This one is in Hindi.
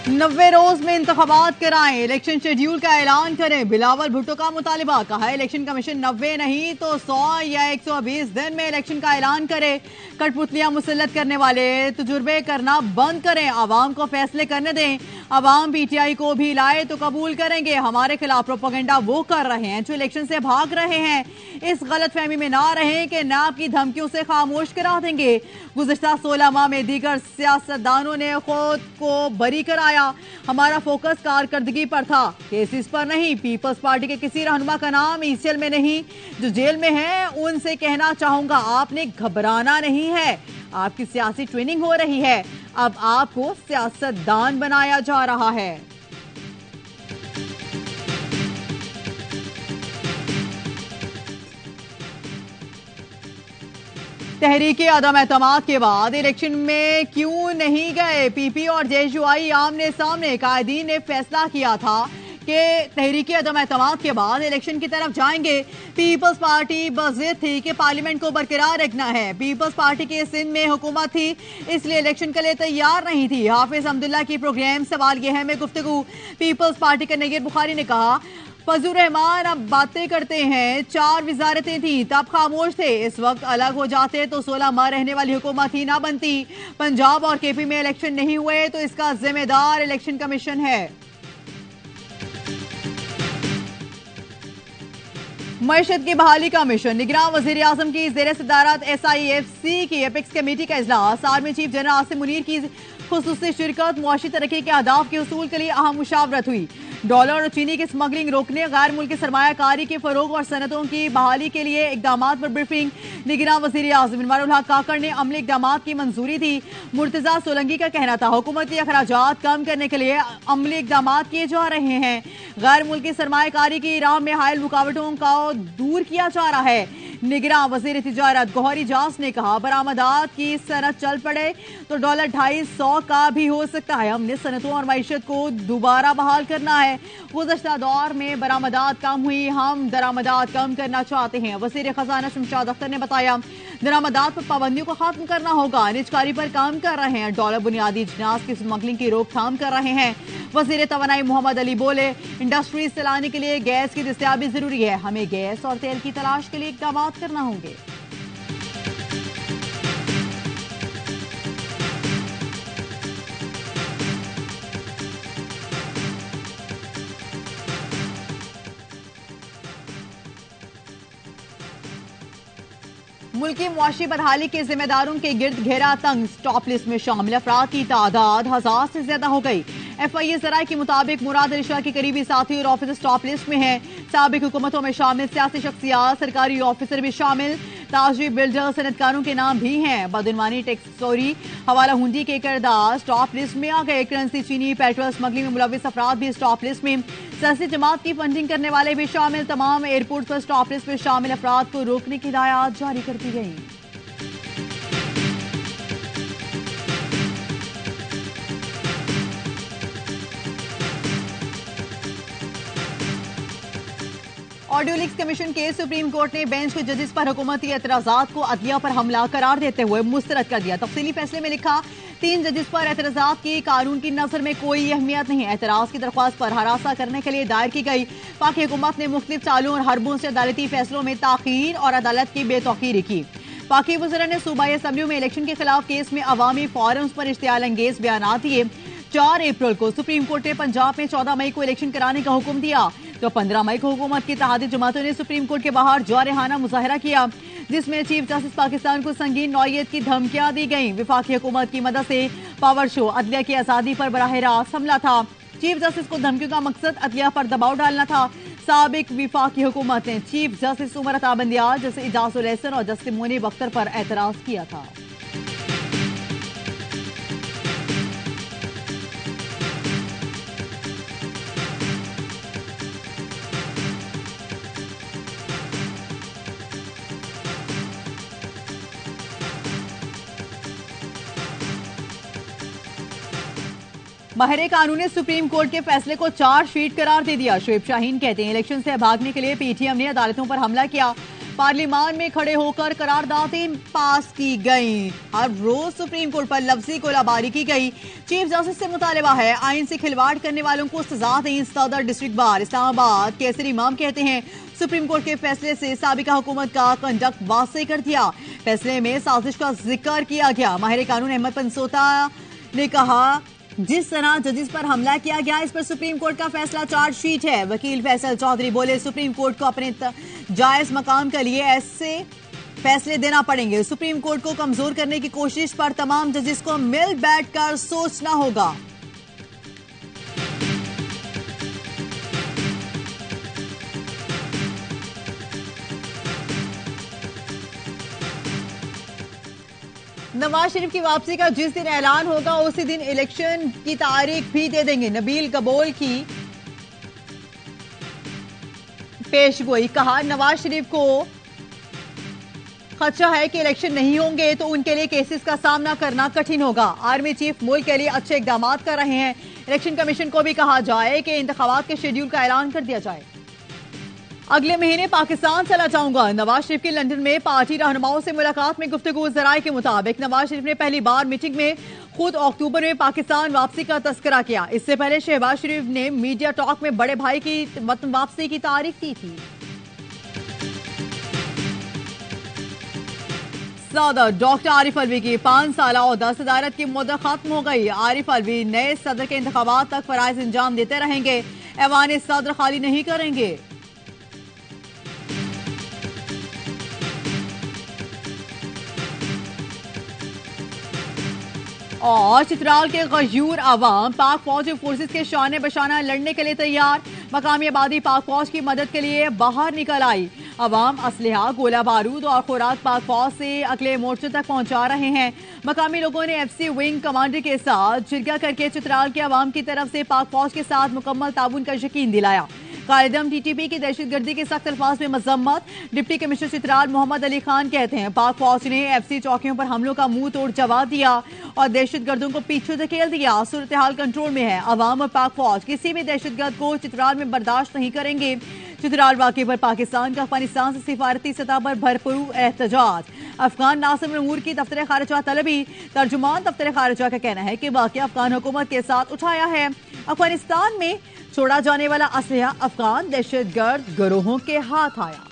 90 रोज में इंतखाबात कराएं, इलेक्शन शेड्यूल का ऐलान करें। बिलावल भुट्टो का मुतालिबा, कहा इलेक्शन कमीशन 90 नहीं तो 100 या 120 दिन में इलेक्शन का ऐलान करे। कठपुतलियां मुसल्लत करने वाले तजुर्बे करना बंद करें, आवाम को फैसले करने दें। आवाम पीटीआई को भी लाए तो कबूल करेंगे। हमारे खिलाफ प्रोपेगेंडा वो कर रहे हैं जो इलेक्शन से भाग रहे हैं। इस गलत फहमी में ना रहें कि नैब की धमकियों से खामोश करा देंगे। गुज़िश्ता 16 माह में दीगर सियासतदानों ने खुद को बरी कराया। हमारा फोकस कारकर्दगी पर था, केसेस पर नहीं। पीपल्स पार्टी के किसी रहनुमा का नाम ईसीएल में नहीं। जो जेल में है उनसे कहना चाहूंगा, आपने घबराना नहीं है। आपकी सियासी ट्रेनिंग हो रही है, अब आपको सियासतदान बनाया जा रहा है। तहरीके अदम एतमाद के बाद इलेक्शन में क्यों नहीं गए? पीपी और जेएसयूआई आमने सामने। कायदीन ने फैसला किया था कि तहरीके अदम एतमाद के बाद इलेक्शन की तरफ जाएंगे। पीपल्स पार्टी बज़िद थी कि पार्लियामेंट को बरकरार रखना है। पीपल्स पार्टी के सिंध में हुकूमत थी, इसलिए इलेक्शन के लिए तैयार नहीं थी। हाफिज अब्दुल्ला की प्रोग्राम सवाल यह है में गुफ्तगू। पीपल्स पार्टी के नगीर बुखारी ने कहा, फजलुर रहमान अब बातें करते हैं। 4 वजारतें थी तब खामोश थे, इस वक्त अलग हो जाते तो 16 माह रहने वाली हुकूमत ही ना बनती। पंजाब और केपी में इलेक्शन नहीं हुए तो इसका जिम्मेदार इलेक्शन कमीशन है। मईशत की बहाली का मिशन। निगरान वजीर आजम की जेर सदारत SIFC की एपिक्स कमेटी का इजलास। Army chief general Asim Munir की खुसूसी शिरकत। मुआशी तरक्की के अहदाफ के उसूल के लिए अहम मुशावरत हुई। डॉलर और चीनी की स्मगलिंग रोकने, गैर मुल्की सरमायाकारी के फरोग और सनतों की बहाली के लिए इकदाम पर ब्रीफिंग। निगरान वजीर आजम इनवारुल हक काकड़ ने अमली इकदाम की मंजूरी दी। मुर्तजा सोलंकी का कहना था, हुकूमती अखराजात कम करने के लिए अमली इकदाम किए जा रहे हैं। गैर मुल्की सरमायाकारी की राह में हायल रुकावटों को दूर किया जा रहा है। निगरान वजीर तिजारत गौहरी जास ने कहा, बरामदात की सनत चल पड़े तो डॉलर 250 का भी हो सकता है। हमने सनतों और मईशत को दोबारा बहाल करना है। गुज़श्ता दौर में बरामदात कम हुई, हम दरामदात कम करना चाहते हैं। वज़ीर खजाना शमशाद अख्तर ने बताया, दरामदात पर पाबंदियों को खत्म करना होगा। निजकारी पर काम कर रहे हैं। डॉलर बुनियादी जिनास की स्मगलिंग की रोकथाम कर रहे हैं। वज़ीर तवानाई मोहम्मद अली बोले, इंडस्ट्रीज चलाने के लिए गैस की दस्तयाबी जरूरी है। हमें गैस और तेल की तलाश के लिए इक़दाम करना होंगे। मुल्की मुआशी बदहाली के जिम्मेदारों के गिर्द घेरा तंग। स्टॉप लिस्ट में शामिल अफराद की तादाद 1000 से ज्यादा हो गई। FIA जराये के मुताबिक मुराद अली शाह के करीबी साथी और ऑफिसर स्टॉप लिस्ट में है। साबिक हुकूमतों में शामिल सियासी शख्सियात, सरकारी ऑफिसर भी शामिल। ताजरी बिल्डर, सनतकारों के नाम भी हैं। बदनवानी, टैक्स चोरी, हवाला हुंडी के किरदार स्टॉप लिस्ट में आ गए। करेंसी, चीनी, पेट्रोल स्मगलिंग में मुलविस अफराद भी स्टॉप लिस्ट में। सियासी जमात की फंडिंग करने वाले भी शामिल। तमाम एयरपोर्ट पर स्टॉप लिस्ट में शामिल अफराद को रोकने की हिदायत जारी कर दी गई। ऑडियो लीक्स कमीशन के सुप्रीम कोर्ट ने बेंच के जजेस पर हुकूमती एतराजात को अदलिया पर हमला करार देते हुए मुस्तरद कर दिया। तफसीली फैसले में लिखा, 3 जजेस पर एतराजात की कानून की नजर में कोई अहमियत नहीं। एतराज की दरख्वास्त पर हरासा करने के लिए दायर की गई। पाक हुकूमत ने मुख्तलिफ चालों और हरबों से अदालती फैसलों में ताखीर और अदालत की बेतौकीरी की। पाकी वज़ीर ने सूबाई असम्बलियों में इलेक्शन के खिलाफ केस में अवामी फोरम्स पर इश्तियाल अंगेज बयान दिए। 4 अप्रैल को सुप्रीम कोर्ट ने पंजाब में 14 मई को इलेक्शन कराने का हुक्म दिया तो 15 मई को हुकूमत की इत्तेहादी जमातों ने सुप्रीम कोर्ट के बाहर जारहाना मुजाहरा किया, जिसमें चीफ जस्टिस पाकिस्तान को संगीन नौयत की धमकियां दी गईं। विफाकी हुकूमत की मदद से पावर शो अदलिया की आजादी पर बराह रास्त हमला था। चीफ जस्टिस को धमकियों का मकसद अदलिया पर दबाव डालना था। साबिक विफाकी हुकूमत ने chief justice Umar Ata Bandial, justice Ijajul Ehsan और जस्टिस मुनीब अख्तर पर एतराज किया था। माहिर कानून ने सुप्रीम कोर्ट के फैसले को चार्जशीट करार दे दिया। शुएब शाहीन कहते हैं, इलेक्शन से भागने के लिए पीटीएम ने अदालतों पर हमला किया। पार्लियामान में खड़े होकर करारदादें पास की गई। हर रोज सुप्रीम कोर्ट पर लफ्जी गोलाबारी की गई। चीफ जस्टिस से मुतालबा है आइन से खिलवाड़ करने वालों को सजा दें। सदर डिस्ट्रिक्ट बार इस्लामाबाद केसरी इमाम कहते हैं सुप्रीम कोर्ट के फैसले से साबिका हुकूमत का कंडक्ट वाज़ेह कर दिया। फैसले में साजिश का जिक्र किया गया। माहिर कानून अहमद पंसोता ने कहा जिस तरह जजेस पर हमला किया गया इस पर सुप्रीम कोर्ट का फैसला चार्जशीट है। वकील फैसल चौधरी बोले सुप्रीम कोर्ट को अपने जायज मकाम के लिए ऐसे फैसले देना पड़ेंगे। सुप्रीम कोर्ट को कमजोर करने की कोशिश पर तमाम जजेस को मिल बैठकर सोचना होगा। नवाज शरीफ की वापसी का जिस दिन ऐलान होगा उसी दिन इलेक्शन की तारीख भी दे देंगे। नबील कबोल की पेशगोई। कहा नवाज शरीफ को खदशा है कि इलेक्शन नहीं होंगे तो उनके लिए केसेस का सामना करना कठिन होगा। आर्मी चीफ मुल्क के लिए अच्छे इकदाम कर रहे हैं। इलेक्शन कमीशन को भी कहा जाए कि इंतखाबात के शेड्यूल का ऐलान कर दिया जाए। अगले महीने पाकिस्तान चला जाऊंगा। नवाज शरीफ की लंदन में पार्टी रहनुमाओं से मुलाकात में गुफ्तगू। ज़राए के मुताबिक नवाज शरीफ ने पहली बार मीटिंग में खुद अक्टूबर में पाकिस्तान वापसी का तस्करा किया। इससे पहले शहबाज शरीफ ने मीडिया टॉक में बड़े भाई की वतन वापसी की तारीफ की थी। सदर डॉक्टर आरिफ अलवी की 5 साल औहदा सदारत की मुद्दत खत्म हो गई। आरिफ अलवी नए सदर के इंतखाबात तक फराइज अंजाम देते रहेंगे। ऐवान सदर खाली नहीं करेंगे। और चित्राल के गयूर आवाम पाक फौज फोर्सेस के शाने बशाना लड़ने के लिए तैयार। मकामी आबादी पाक फौज की मदद के लिए बाहर निकल आई। अवाम असलहा गोला बारूद और खुराक पाक फौज से अगले मोर्चे तक पहुंचा रहे हैं। मकामी लोगों ने FC विंग कमांडर के साथ जिरगा करके चित्राल के अवाम की तरफ से पाक फौज के साथ मुकम्मल ताउन का यकीन दिलाया। कायदम TTP की दहशतगर्दी के सख्त अल्फाज में मजम्मत। डिप्टी कमिश्नर चित्राल मोहम्मद अली खान कहते हैं पाक फौज ने FC चौकियों पर हमलों का मुंह तोड़ जवाब दिया और दहशतगर्दों को पीछे धकेल दिया। सूरत हाल कंट्रोल में है। अवाम और पाक फौज किसी भी दहशतगर्द को चित्राल में बर्दाश्त नहीं करेंगे। चित्राल वाक़े पर पाकिस्तान का अफगानिस्तान से सिफारती सतह पर भरपूर एहतजाज। अफगान नासिर उमूर की दफ्तर खारिजा तलबी। तर्जुमान दफ्तर खारिजा का कहना है कि वाक़या अफगान हुकूमत के साथ उठाया है। अफगानिस्तान में छोड़ा जाने वाला असलहा अफगान दहशतगर्द गिरोहों के हाथ आया।